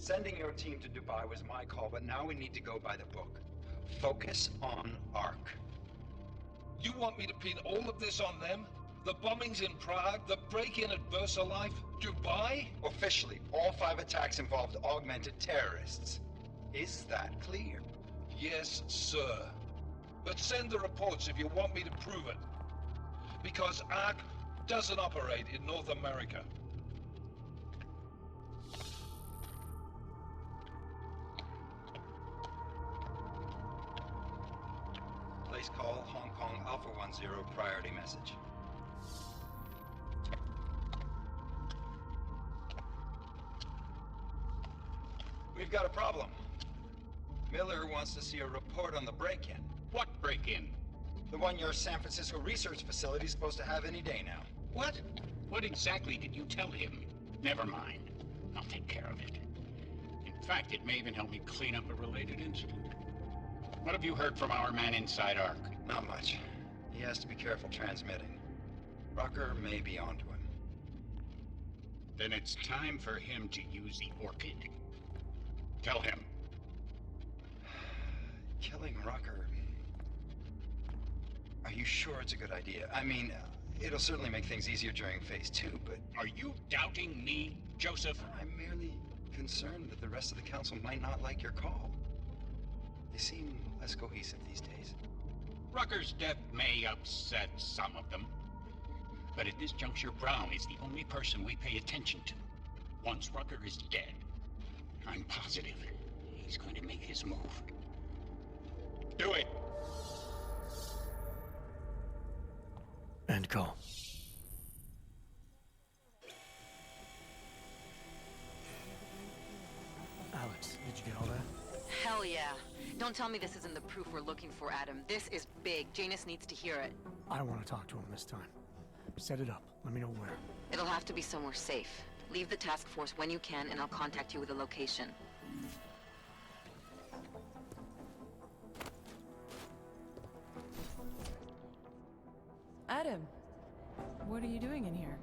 Sending your team to Dubai was my call, but now we need to go by the book. Focus on ARC. You want me to pin all of this on them? The bombings in Prague, the break-in at VersaLife, Dubai? Officially, all 5 attacks involved augmented terrorists. Is that clear? Yes, sir. But send the reports if you want me to prove it. Because ARC doesn't operate in North America. Place call Hong Kong Alpha 10 priority message. We've got a problem. Miller wants to see a report on the break-in. What break-in? The one your San Francisco research facility is supposed to have any day now. What? What exactly did you tell him? Never mind. I'll take care of it. In fact, it may even help me clean up a related incident. What have you heard from our man inside ARC? Not much. He has to be careful transmitting. Rucker may be onto him. Then it's time for him to use the Orchid. Tell him. Killing Rucker... Are you sure it's a good idea? I mean, it'll certainly make things easier during Phase 2, but... Are you doubting me, Joseph? I'm merely concerned that the rest of the Council might not like your call. They seem less cohesive these days. Rucker's death may upset some of them. But at this juncture, Brown is the only person we pay attention to. Once Rucker is dead, I'm positive he's going to make his move. Do it! End call. Alex, did you get all that? Hell yeah. Don't tell me this isn't the proof we're looking for, Adam. This is big. Janus needs to hear it. I want to talk to him this time. Set it up. Let me know where. It'll have to be somewhere safe. Leave the task force when you can, and I'll contact you with a location. Adam, what are you doing in here?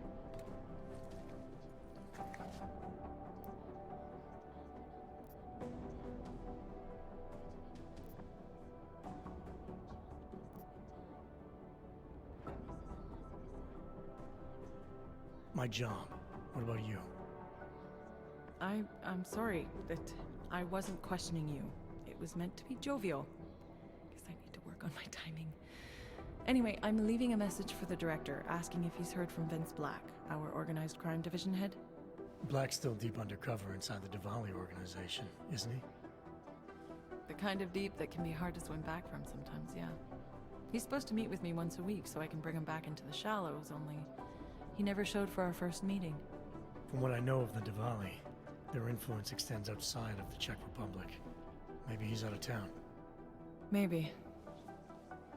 My job. What about you? I'm sorry that I wasn't questioning you. It was meant to be jovial. Guess I need to work on my timing. Anyway, I'm leaving a message for the director, asking if he's heard from Vince Black, our organized crime division head. Black's still deep undercover inside the Diwali organization, isn't he? The kind of deep that can be hard to swim back from sometimes, yeah. He's supposed to meet with me once a week so I can bring him back into the shallows, only he never showed for our first meeting. From what I know of the Diwali, their influence extends outside of the Czech Republic. Maybe he's out of town. Maybe.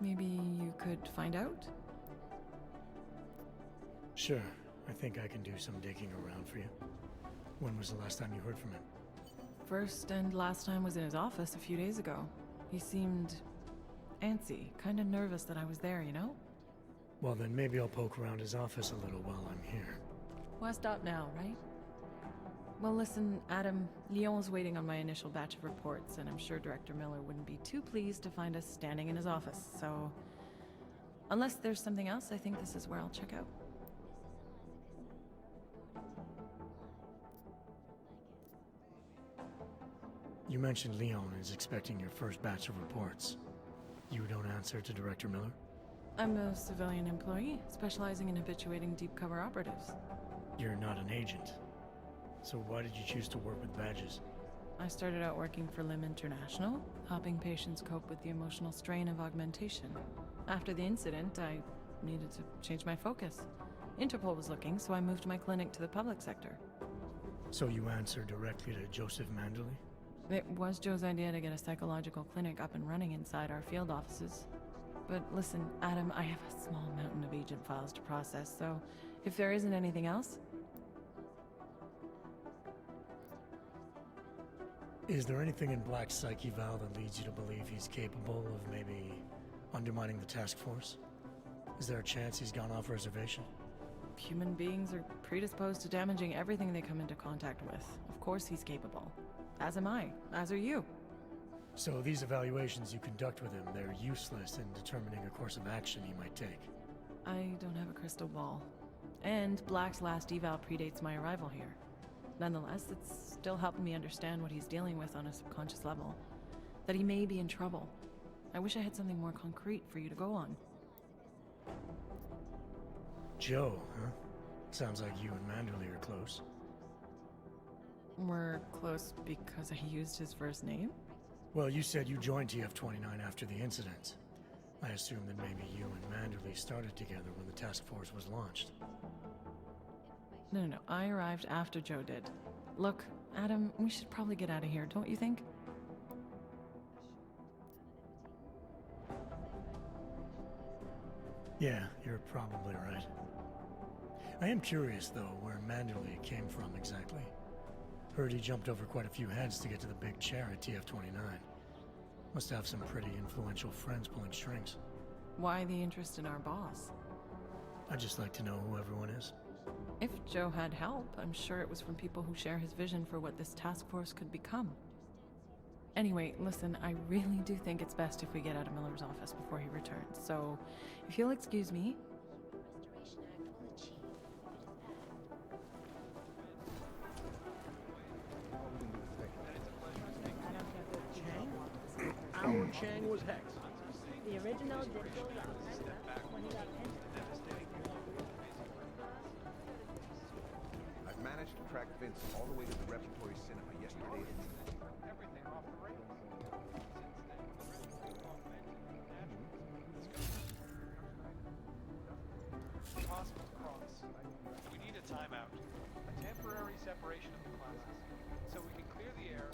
Maybe you could find out? Sure. I think I can do some digging around for you. When was the last time you heard from him? First and last time was in his office a few days ago. He seemed antsy, kind of nervous that I was there, you know? Well, then maybe I'll poke around his office a little while I'm here. Why stop now, right? Well, listen, Adam, Lyon's waiting on my initial batch of reports, and I'm sure Director Miller wouldn't be too pleased to find us standing in his office, so... Unless there's something else, I think this is where I'll check out. You mentioned Lyon is expecting your first batch of reports. You don't answer to Director Miller? I'm a civilian employee, specializing in habituating deep cover operatives. You're not an agent. So why did you choose to work with badges? I started out working for LIM International, helping patients cope with the emotional strain of augmentation. After the incident, I needed to change my focus. Interpol was looking, so I moved my clinic to the public sector. So you answer directly to Joseph Mandley? It was Joe's idea to get a psychological clinic up and running inside our field offices. But listen, Adam, I have a small mountain of agent files to process, so if there isn't anything else... Is there anything in Black's psyche, Val, that leads you to believe he's capable of maybe undermining the task force? Is there a chance he's gone off reservation? Human beings are predisposed to damaging everything they come into contact with. Of course he's capable. As am I. As are you. So these evaluations you conduct with him, they're useless in determining a course of action he might take. I don't have a crystal ball. And Black's last eval predates my arrival here. Nonetheless, it's still helping me understand what he's dealing with on a subconscious level. That he may be in trouble. I wish I had something more concrete for you to go on. Joe, huh? Sounds like you and Manderley are close. We're close because I used his first name? Well, you said you joined TF-29 after the incident. I assume that maybe you and Manderley started together when the task force was launched. No. I arrived after Joe did. Look, Adam, we should probably get out of here, don't you think? Yeah, you're probably right. I am curious, though, where Manderley came from exactly. Heard he jumped over quite a few heads to get to the big chair at TF-29. Must have some pretty influential friends pulling strings. Why the interest in our boss? I'd just like to know who everyone is. If Joe had help, I'm sure it was from people who share his vision for what this task force could become. Anyway, listen, I really do think it's best if we get out of Miller's office before he returns, so if you'll excuse me. Our Chang was Hex. The original digital when he got I've managed to track Vince all the way to the Repertory Cinema yesterday. Everything off the rails. Possible cross. We need a timeout. A temporary separation of the classes. So we can clear the air.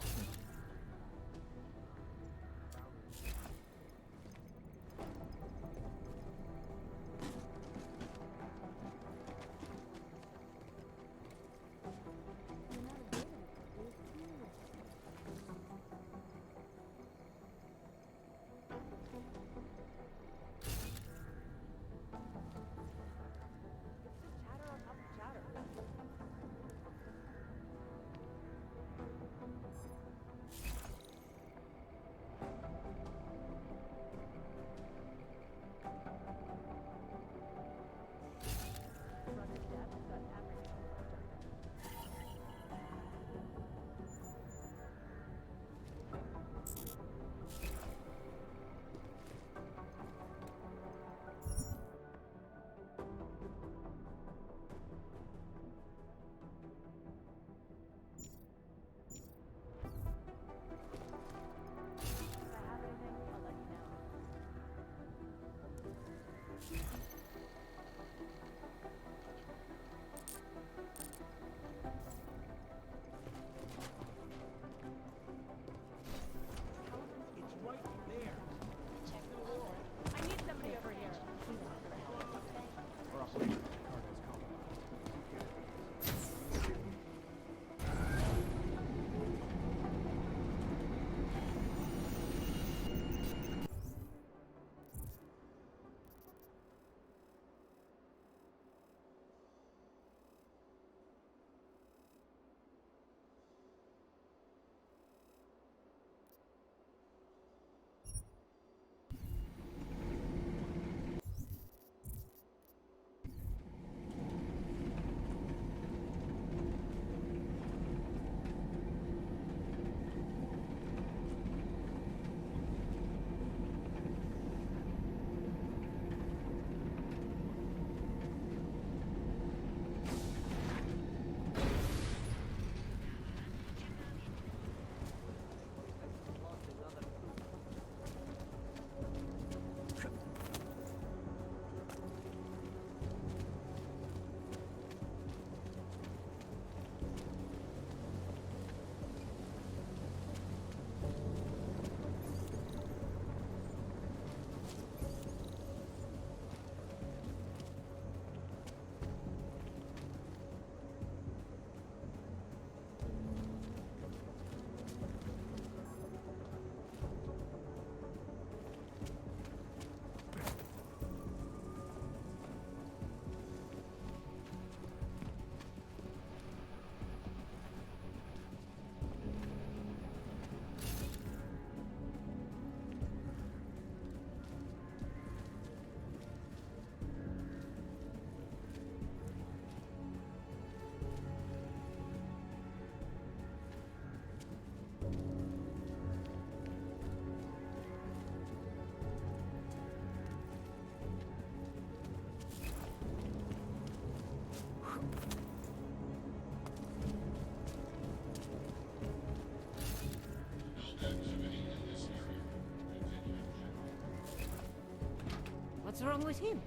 wrong with him?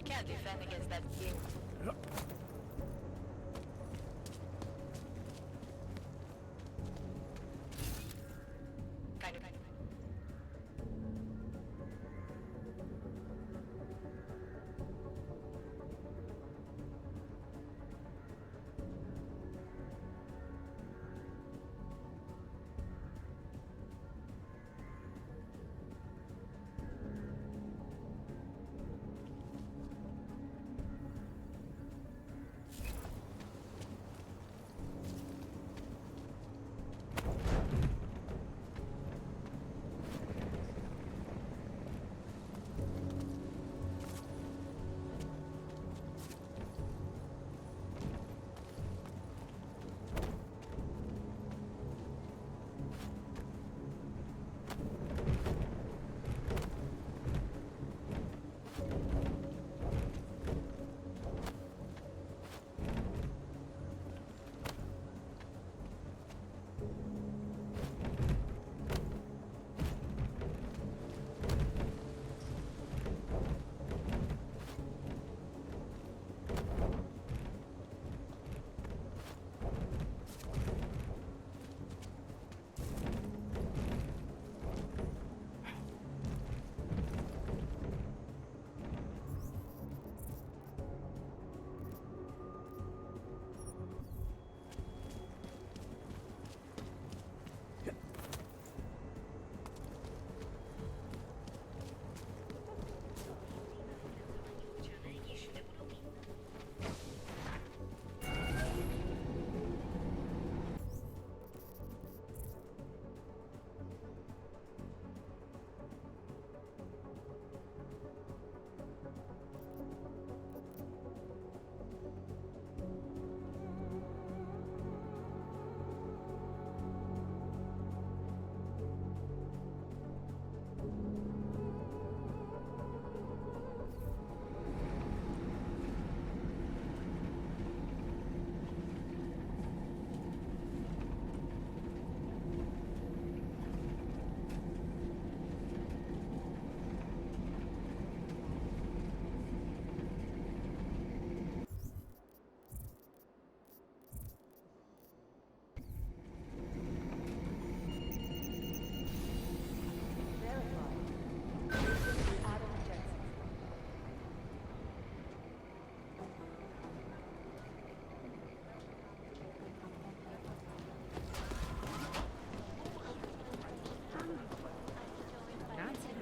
Can't defend against that king. Kind of.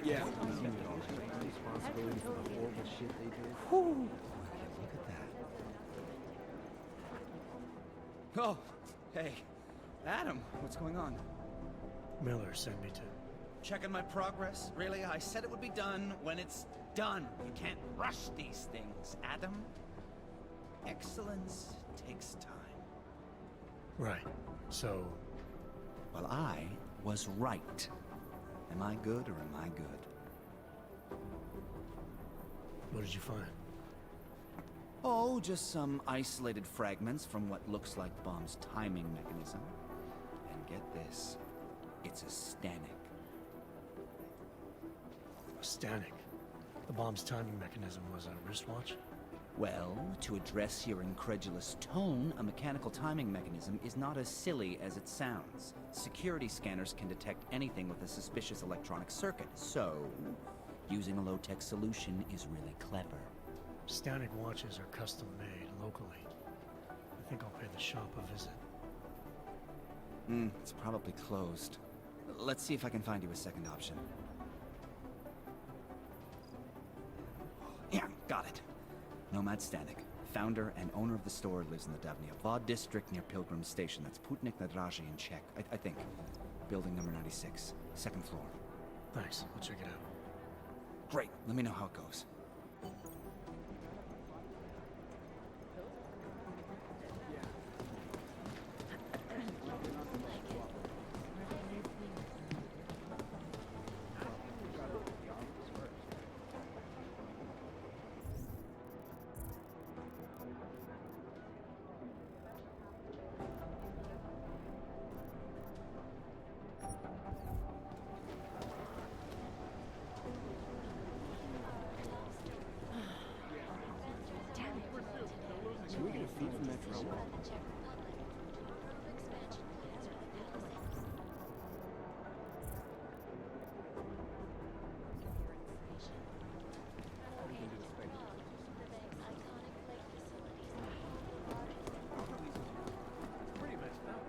Yeah. Responsibility for the horrible shit they did. Whew. Look at that. Oh, hey. Adam, what's going on? Miller sent me to... Checking my progress? Really? I said it would be done when it's done. You can't rush these things, Adam. Excellence takes time. Right. So, Well, I was right. Am I good or am I good? what did you find? Oh, just some isolated fragments from what looks like the bomb's timing mechanism. And get this, it's a Stanek. A Stanek. The bomb's timing mechanism was a wristwatch? Well, to address your incredulous tone, a mechanical timing mechanism is not as silly as it sounds. Security scanners can detect anything with a suspicious electronic circuit, so using a low-tech solution is really clever. Stanek watches are custom made locally. I think I'll pay the shop a visit. It's probably closed. Let's see if I can find you a second option. Yeah, got it. Nomad Stanek, founder and owner of the store, lives in the Davnia district near Pilgrim Station. That's Putnik Nadraji in Czech, I think. Building number 96, second floor. Thanks, I'll check it out. Great, let me know how it goes. Can we get a feed from that drone? Pretty messed up.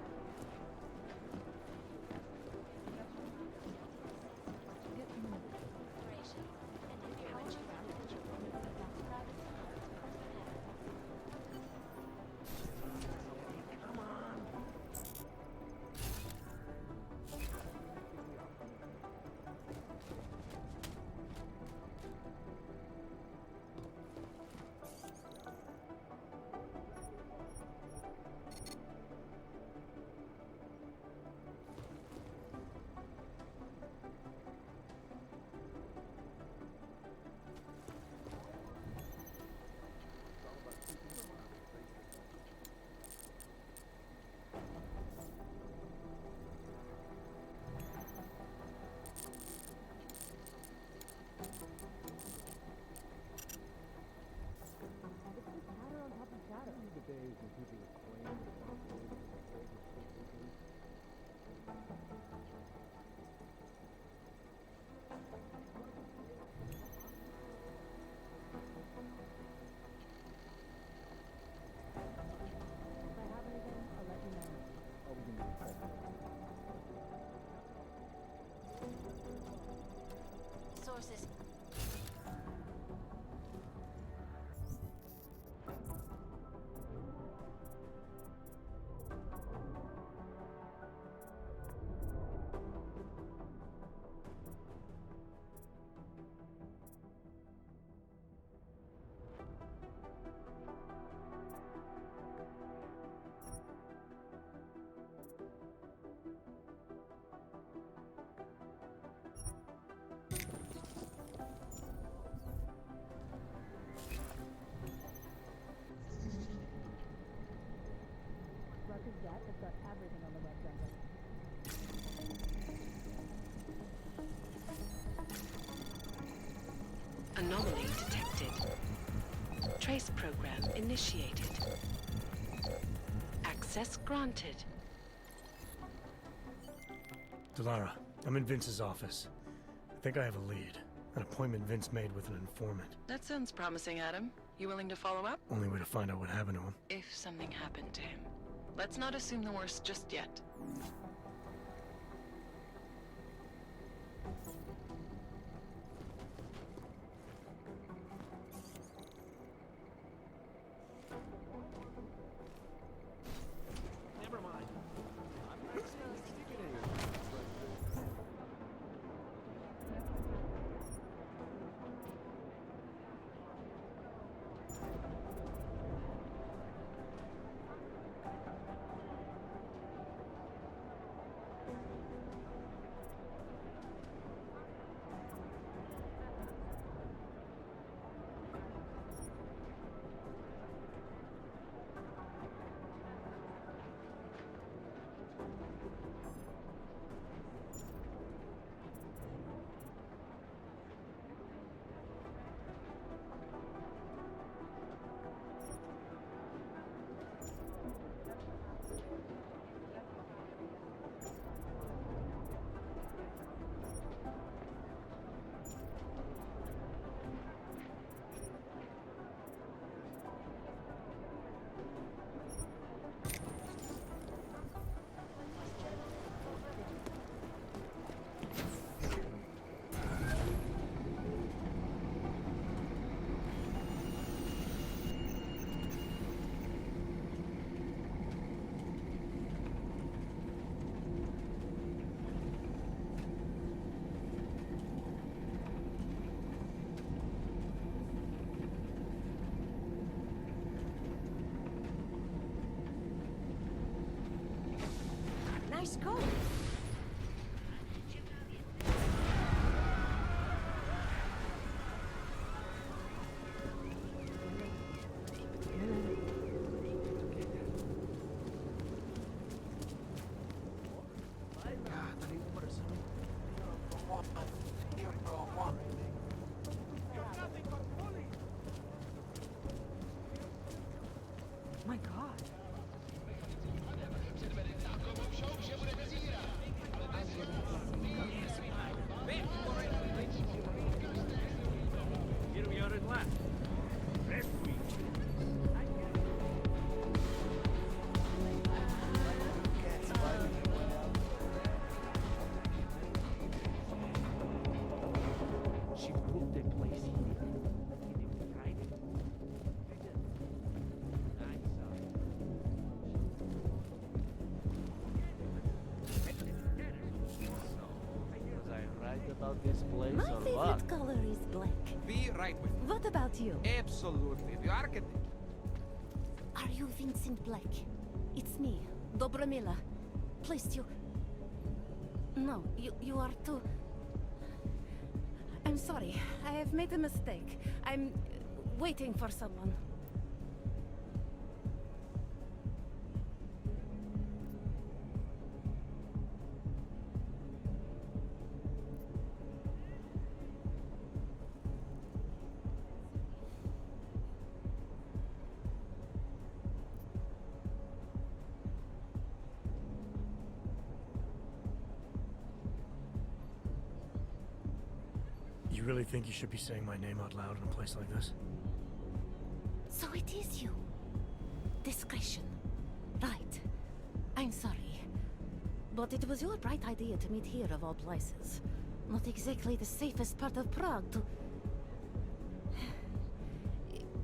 Sources. Death has got everything on the web server. Anomaly detected. Trace program initiated. Access granted. Delara, I'm in Vince's office. I think I have a lead. An appointment Vince made with an informant. That sounds promising, Adam. You willing to follow up? Only way to find out what happened to him. If something happened to him. Let's not assume the worst just yet. Never mind. I'm not sticking anywhere. Just go. My God. She put the place in it. Was I right about this place My or favorite what? color is black. Be right with you. What about you? Absolutely. The architect. Are you Vincent Black? It's me, Dobromila. Please, you... No, you are too... I'm sorry. I have made a mistake. I'm waiting for someone. You really think you should be saying my name out loud in a place like this? So it is you. Discretion. Right. I'm sorry. But it was your bright idea to meet here of all places. Not exactly the safest part of Prague to...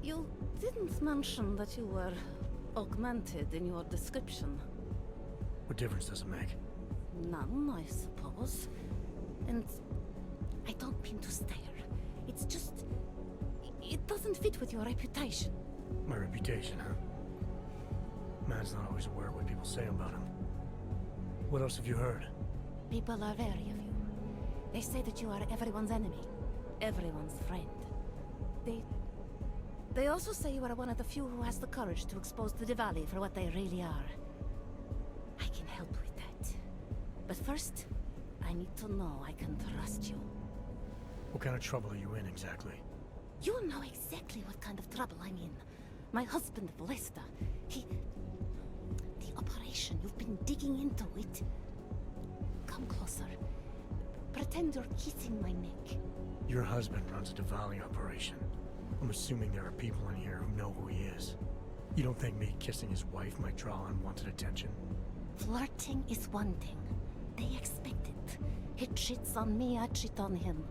You didn't mention that you were augmented in your description. What difference does it make? None, I suppose. And I don't mean to stare. It's just... It doesn't fit with your reputation. My reputation, huh? Man's not always aware of what people say about him. What else have you heard? People are wary of you. They say that you are everyone's enemy. Everyone's friend. They also say you are one of the few who has the courage to expose the Diwali for what they really are. I can help with that. But first, I need to know I can trust you. What kind of trouble are you in, exactly? You know exactly what kind of trouble I'm in. My husband, Lester, The operation, you've been digging into it. Come closer. Pretend you're kissing my neck. Your husband runs a Diwali operation. I'm assuming there are people in here who know who he is. You don't think me kissing his wife might draw unwanted attention? Flirting is one thing. They expect it. He cheats on me, I cheat on him.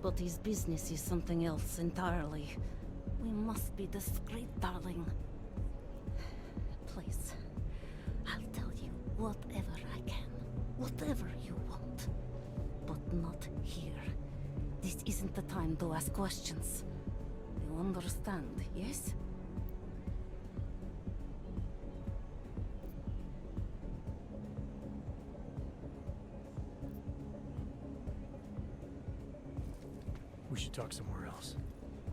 But his business is something else entirely. We must be discreet, darling. Please, I'll tell you whatever I can. Whatever you want. But not here. This isn't the time to ask questions. You understand, yes? We should talk somewhere else.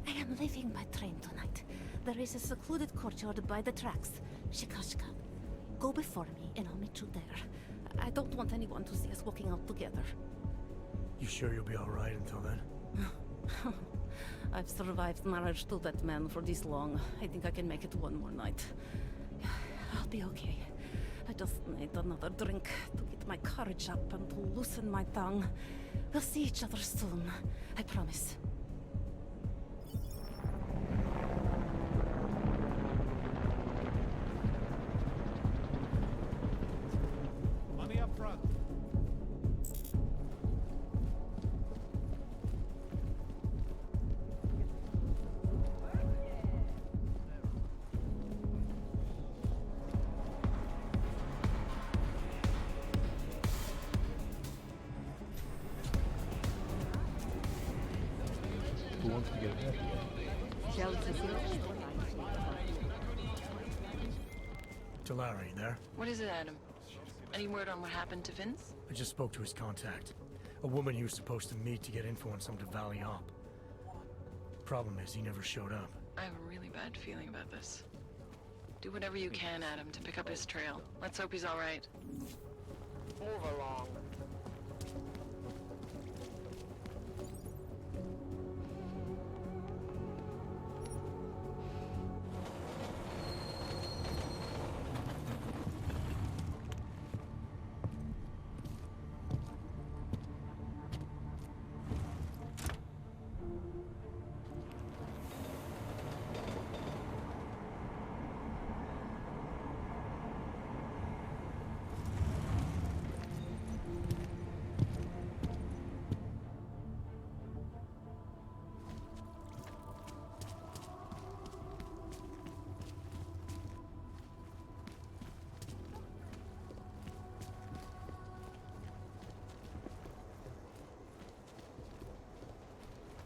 I am leaving by train tonight. There is a secluded courtyard by the tracks. Shikashka. Go before me and I'll meet you there. I don't want anyone to see us walking out together. You sure you'll be alright until then? I've survived marriage to that man for this long. I think I can make it one more night. I'll be okay. I just need another drink to get my courage up and to loosen my tongue. We'll see each other soon. I promise. Money up front. Who wants to get happy? Shelter. Delara, you there? What is it, Adam? Any word on what happened to Vince? I just spoke to his contact. A woman he was supposed to meet to get info on some Valley op. Problem is, he never showed up. I have a really bad feeling about this. Do whatever you can, Adam, to pick up his trail. Let's hope he's all right. Move along.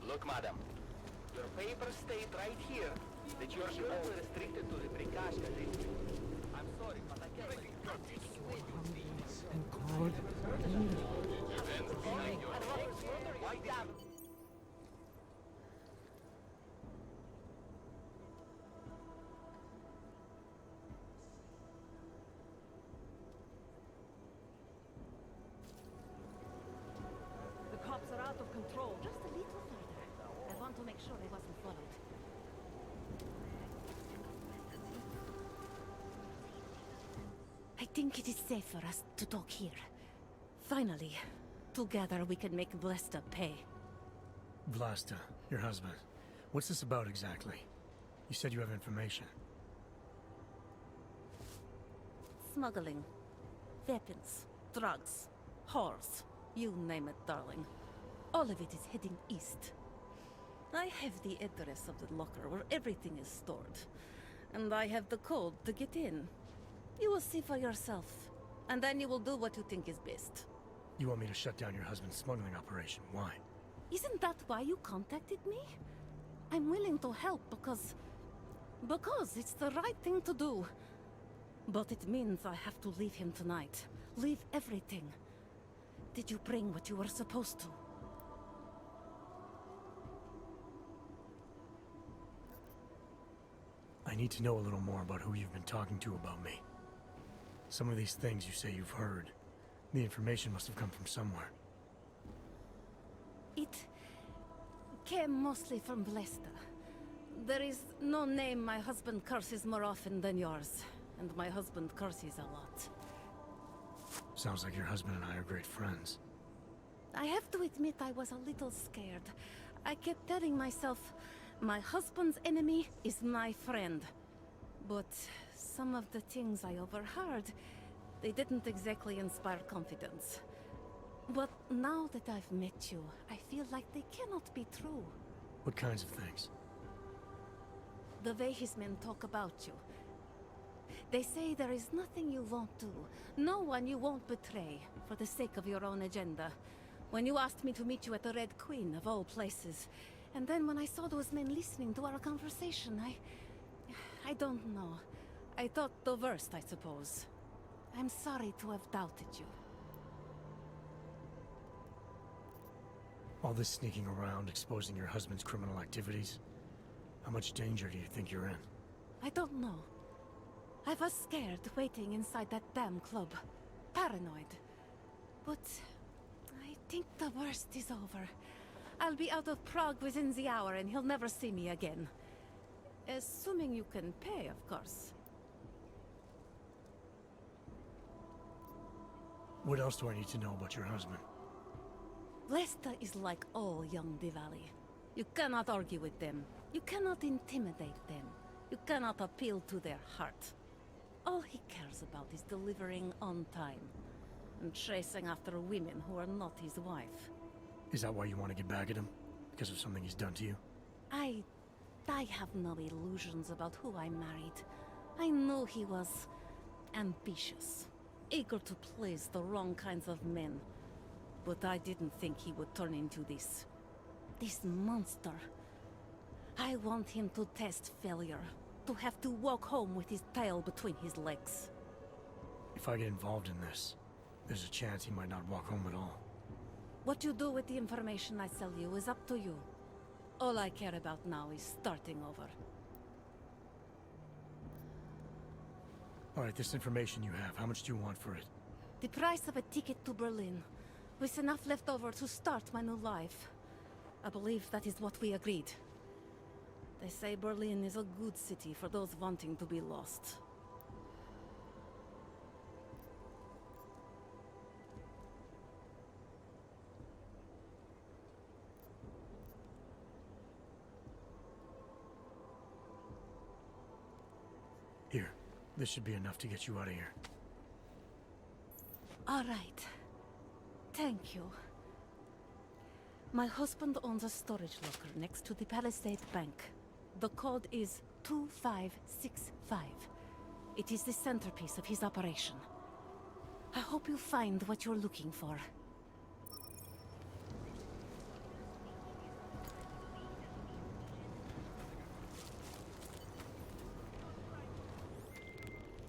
Look, madam. Your papers state right here that you are only restricted to the Prikashka district. I'm sorry, but I can't let you go. Why did you... The cops are out of control. Just a little further. I want to make sure I wasn't followed. I think it is safe for us to talk here. Finally, together we can make Vlasta pay. Vlasta, your husband. What's this about exactly? You said you have information. Smuggling. Weapons. Drugs. Whores. You name it, darling. All of it is heading east. I have the address of the locker where everything is stored. And I have the code to get in. You will see for yourself. And then you will do what you think is best. You want me to shut down your husband's smuggling operation? Why? Isn't that why you contacted me? I'm willing to help because it's the right thing to do. But it means I have to leave him tonight. Leave everything. Did you bring what you were supposed to? I need to know a little more about who you've been talking to about me. Some of these things you say you've heard. The information must have come from somewhere. It came mostly from Vlasta. There is no name my husband curses more often than yours. And my husband curses a lot. Sounds like your husband and I are great friends. I have to admit I was a little scared. I kept telling myself, my husband's enemy is my friend. But some of the things I overheard, they didn't exactly inspire confidence. But now that I've met you, I feel like they cannot be true. What kinds of things? The way his men talk about you. They say there is nothing you won't do, no one you won't betray, for the sake of your own agenda. When you asked me to meet you at the Red Queen, of all places, and then when I saw those men listening to our conversation, I don't know. I thought the worst, I suppose. I'm sorry to have doubted you. All this sneaking around, exposing your husband's criminal activities. How much danger do you think you're in? I don't know. I was scared waiting inside that damn club. Paranoid. But I think the worst is over. I'll be out of Prague within the hour and he'll never see me again. Assuming you can pay, of course. What else do I need to know about your husband? Vlasta is like all young Diwali. You cannot argue with them. You cannot intimidate them. You cannot appeal to their heart. All he cares about is delivering on time. And chasing after women who are not his wife. Is that why you want to get back at him? Because of something he's done to you? I have no illusions about who I married. I knew he was ambitious. Eager to please the wrong kinds of men. But I didn't think he would turn into this monster. I want him to test failure. To have to walk home with his tail between his legs. If I get involved in this, there's a chance he might not walk home at all. What you do with the information I sell you is up to you. All I care about now is starting over. Alright, this information you have, how much do you want for it? The price of a ticket to Berlin, with enough left over to start my new life. I believe that is what we agreed. They say Berlin is a good city for those wanting to be lost. Here, this should be enough to get you out of here. All right. Thank you. My husband owns a storage locker next to the Palisade Bank. The code is 2565. It is the centerpiece of his operation. I hope you find what you're looking for.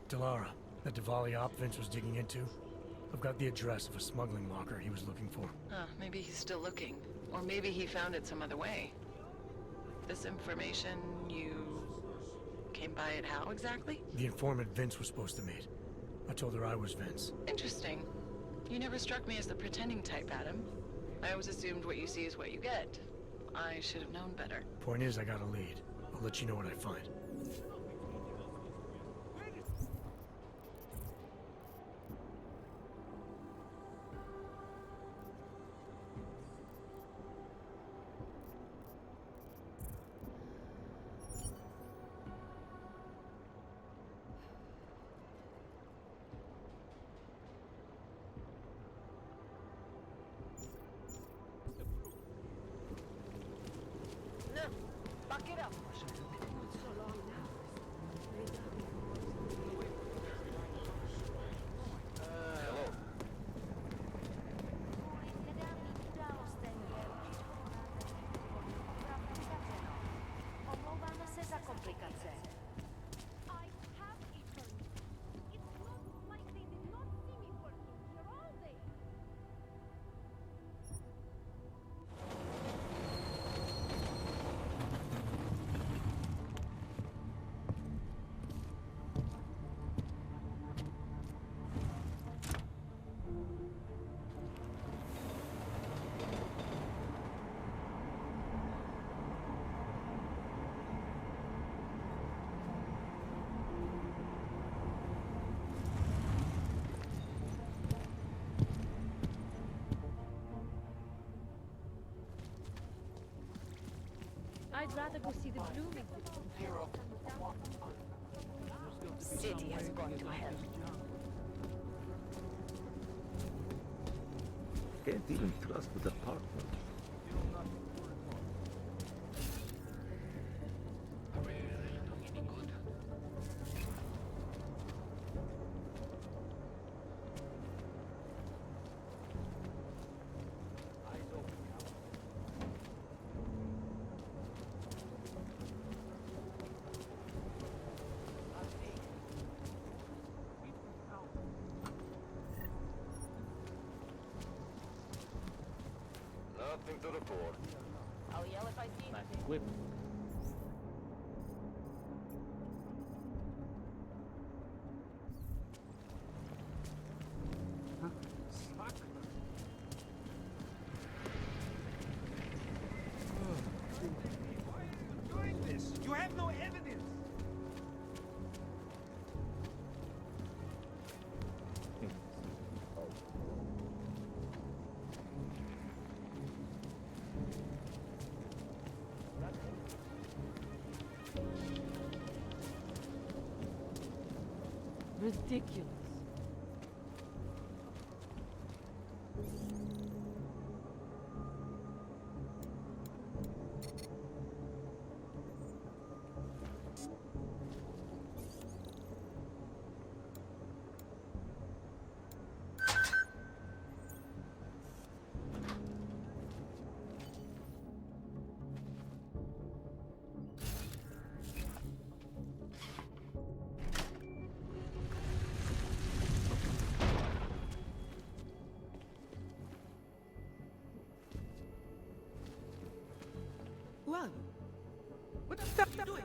Delara, that Diwali op Vince was digging into? I've got the address of a smuggling locker he was looking for. Maybe he's still looking. Or maybe he found it some other way. This information, you came by it how exactly? The informant Vince was supposed to meet. I told her I was Vince. Interesting. You never struck me as the pretending type, Adam. I always assumed what you see is what you get. I should have known better. Point is, I got a lead. I'll let you know what I find. Back it up. Hello. Omlouvám se za komplikace. I have a turn. It's not like they did not see me working here all day. I'd rather go see the blooming. City has gone to hell. Can't even trust the partner. Nothing to report. I'll yell if I see anything. Whip. You have no evidence. Ridiculous. are you? What the fuck are you doing?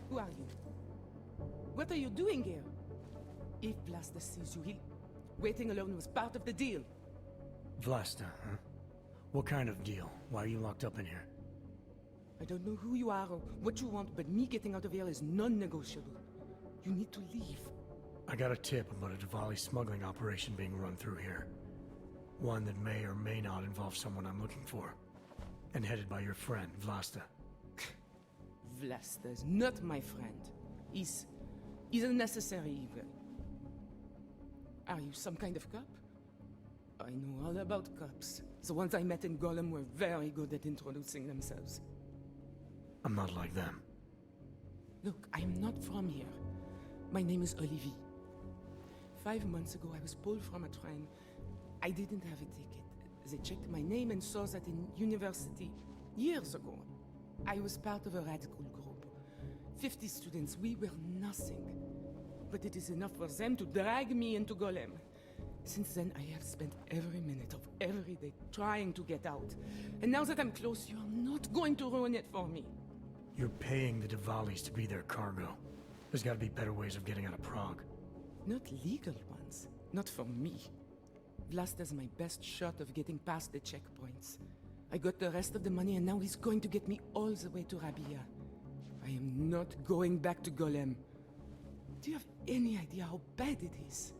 Who are you? What are you doing here? If Vlasta sees you, waiting alone was part of the deal. Vlasta, huh? What kind of deal? Why are you locked up in here? I don't know who you are or what you want, but me getting out of here is non-negotiable. You need to leave. I got a tip about a Diwali smuggling operation being run through here. One that may or may not involve someone I'm looking for. And headed by your friend, Vlasta. Vlasta is not my friend. He's a necessary evil. Are you some kind of cop? I know all about cops. The ones I met in Golem were very good at introducing themselves. I'm not like them. Look, I'm not from here. My name is Olivier. 5 months ago, I was pulled from a train. I didn't have a ticket. They checked my name and saw that in university, years ago, I was part of a radical group. 50 students, we were nothing. But it is enough for them to drag me into Golem. Since then, I have spent every minute of every day trying to get out. And now that I'm close, you're not going to ruin it for me. You're paying the Diwalis to be their cargo. There's gotta be better ways of getting out of Prague. Not legal ones. Not for me. Vlasta's my best shot of getting past the checkpoints. I got the rest of the money and now he's going to get me all the way to Rabia. I am not going back to Golem. Do you have any idea how bad it is?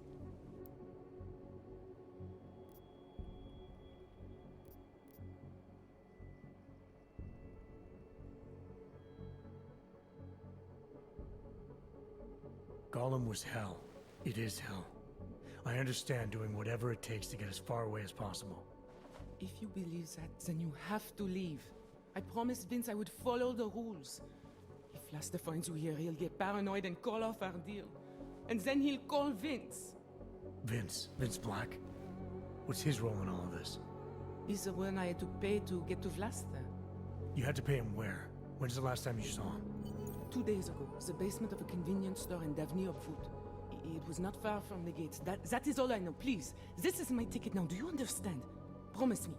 Golem was hell. It is hell. I understand doing whatever it takes to get as far away as possible. If you believe that, then you have to leave. I promised Vince I would follow the rules. If Vlasta finds you here, he'll get paranoid and call off our deal. And then he'll call Vince. Vince Black? What's his role in all of this? He's the one I had to pay to get to Vlasta. You had to pay him where? When's the last time you saw him? 2 days ago, the basement of a convenience store in Davni op Voet. It was not far from the gates. That is all I know. Please, this is my ticket now. Do you understand? Promise me.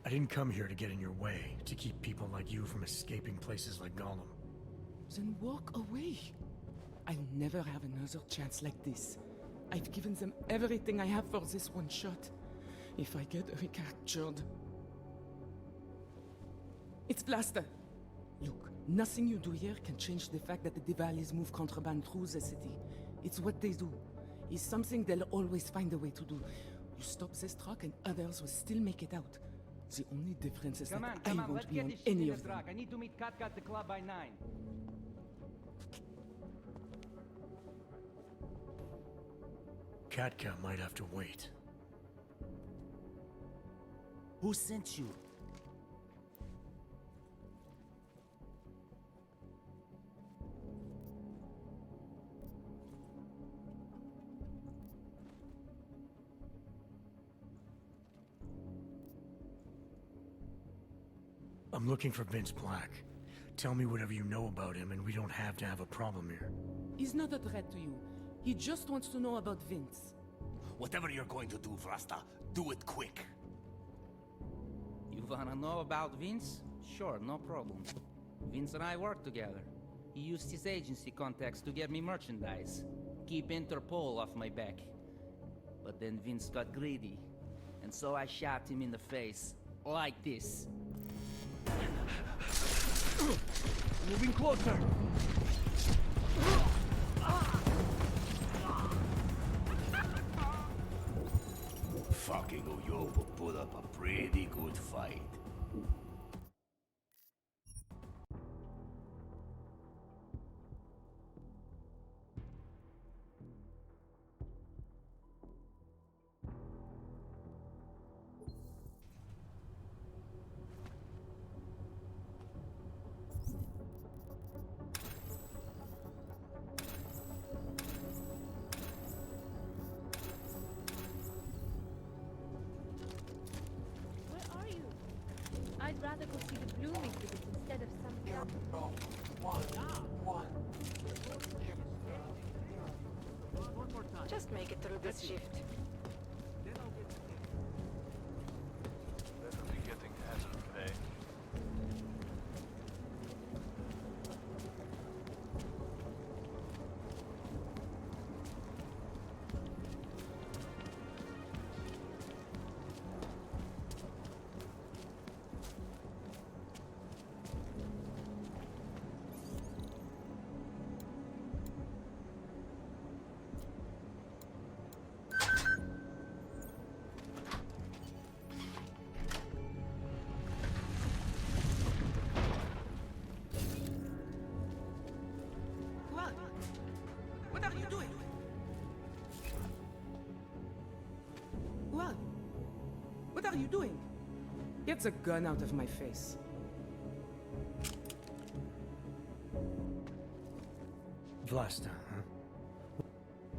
I didn't come here to get in your way, to keep people like you from escaping places like Gollum. Then walk away. I'll never have another chance like this. I've given them everything I have for this one shot. If I get recaptured... It's Vlasta. Look, nothing you do here can change the fact that the Diwalis move contraband through the city. It's what they do. It's something they'll always find a way to do. You stop this truck and others will still make it out. The only difference is that I won't be on any of them. I need to meet Katka at the club by 9. Katka might have to wait. Who sent you? I'm looking for Vince Black. Tell me whatever you know about him and we don't have to have a problem here. He's not a threat to you. He just wants to know about Vince. Whatever you're going to do, Vrasta, do it quick. You wanna know about Vince? Sure, no problem. Vince and I work together. He used his agency contacts to get me merchandise. Keep Interpol off my back. But then Vince got greedy. And so I shot him in the face. Like this. Moving closer. Fucking Oyobo put up a pretty good fight. Where are you? I'd rather go see the blooming exhibit instead of some... Just make it through this shift. Definitely getting hazard today. What? What are you doing? What? What are you doing? Get the gun out of my face. Vlasta, huh?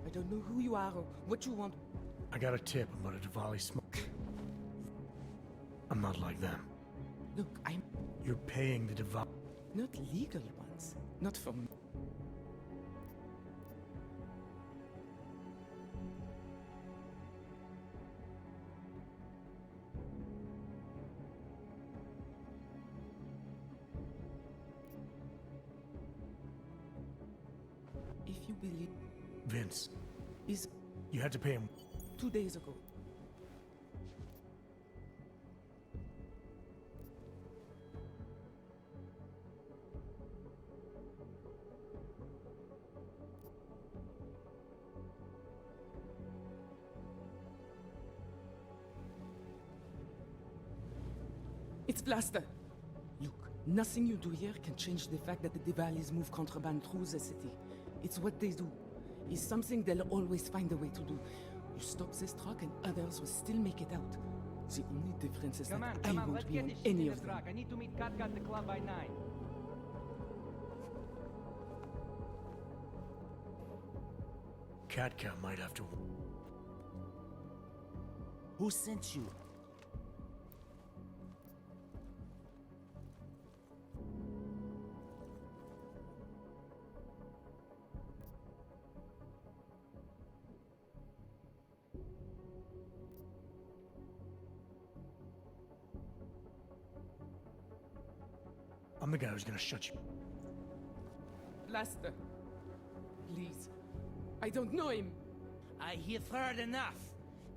I don't know who you are or what you want. I got a tip about a Diwali smoke. I'm not like them. Look, I'm You're paying the Diwali... not legal ones. Not for me. If you believe Vince, is you had to pay him... 2 days ago. It's Blaster. Look, nothing you do here can change the fact that the Diwalis move contraband through the city. It's what they do. It's something they'll always find a way to do. You stop this truck and others will still make it out. The only difference is that I won't be on any of them. I need to meet Katka at the club by 9. Katka might have to... Who sent you? I'm the guy who's gonna shut you... Blaster. Please. I don't know him. I have heard enough.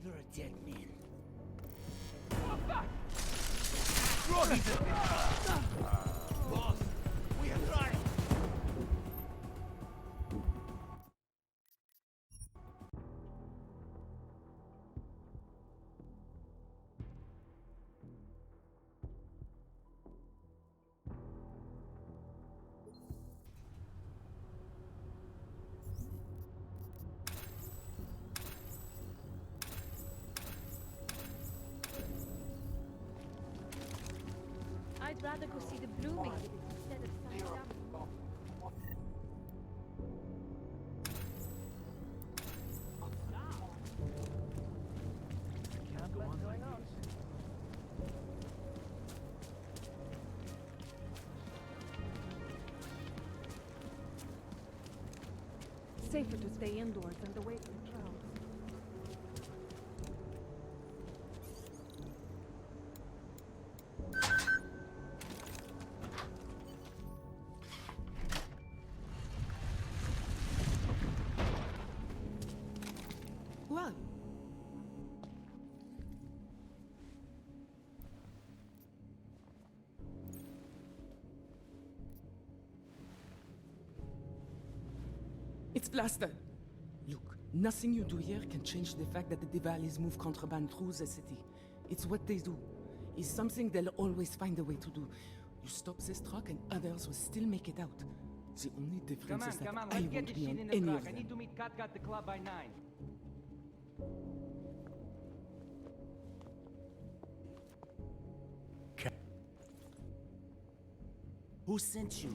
You're a dead man. Boss, we are trying. I'd rather go see the blooming exhibit instead of some... Safer to stay indoors than to wait for the crowds. Blaster! Look, nothing you do here can change the fact that the Diwalis move contraband through the city. It's what they do. It's something they'll always find a way to do. You stop this truck and others will still make it out. The only difference is that I let's get won't this be shit on in the any truck. of I them. need to meet Cat at the club by 9. Who sent you?